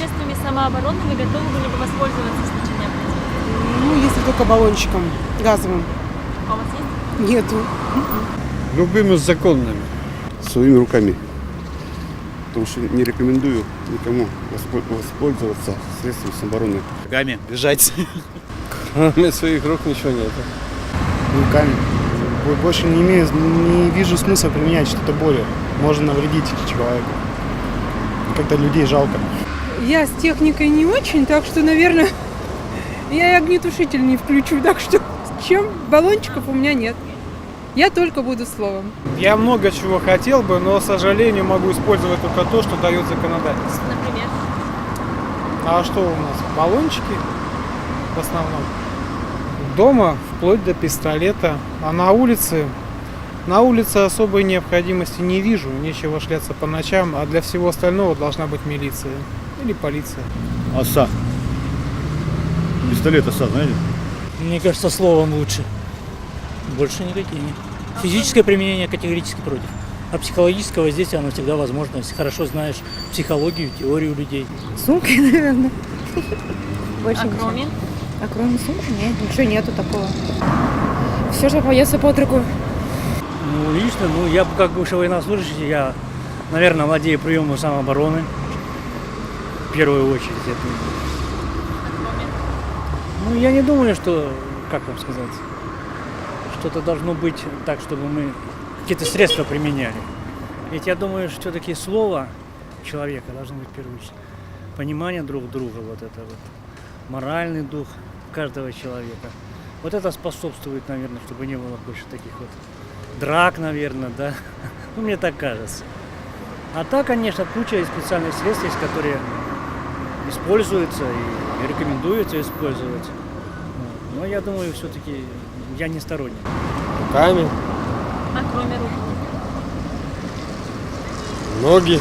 средствами самообороны вы готовы были бы воспользоваться в случае необходимости? Ну, если только баллончиком газовым. А у вас есть? Нету. Любыми законными. Своими руками. Потому что не рекомендую никому воспользоваться средствами самообороны. Руками бежать. Кроме своих рук ничего нет. Руками. Больше не вижу смысла применять что-то более. Можно навредить человеку. Как-то людей жалко. Я с техникой не очень, так что, наверное, я и огнетушитель не включу. Так что, чем баллончиков у меня нет. Я только буду словом. Я много чего хотел бы, но, к сожалению, могу использовать только то, что дает законодательство. Например? А что у нас? Баллончики в основном. Дома вплоть до пистолета. А на улице особой необходимости не вижу. Нечего шляться по ночам. А для всего остального должна быть милиция или полиция. Оса. Пистолет оса, знаете? Мне кажется, словом лучше. Больше никакими. Физическое применение категорически против. А психологическое воздействие, оно всегда возможно, если хорошо знаешь психологию, теорию людей. Сумкой, наверное. Больше А ничего. кроме? А кроме сумки нет, ничего нету такого. Все же поется под руку. Ну, лично, я как бывший военнослужащий, я, наверное, владею приемом самообороны. В первую очередь. Ну, я не думаю, что, как вам сказать, что-то должно быть так, чтобы мы какие-то средства применяли. Ведь я думаю, что все-таки слово человека должно быть в первую очередь. Понимание друг друга, вот это вот. Моральный дух каждого человека. Вот это способствует, наверное, чтобы не было больше таких вот драк, наверное, да. Ну, мне так кажется. А так, конечно, куча специальных средств есть, которые используются и рекомендуется использовать. Но я думаю, все-таки я не сторонник. Руками, А кроме рук? ноги.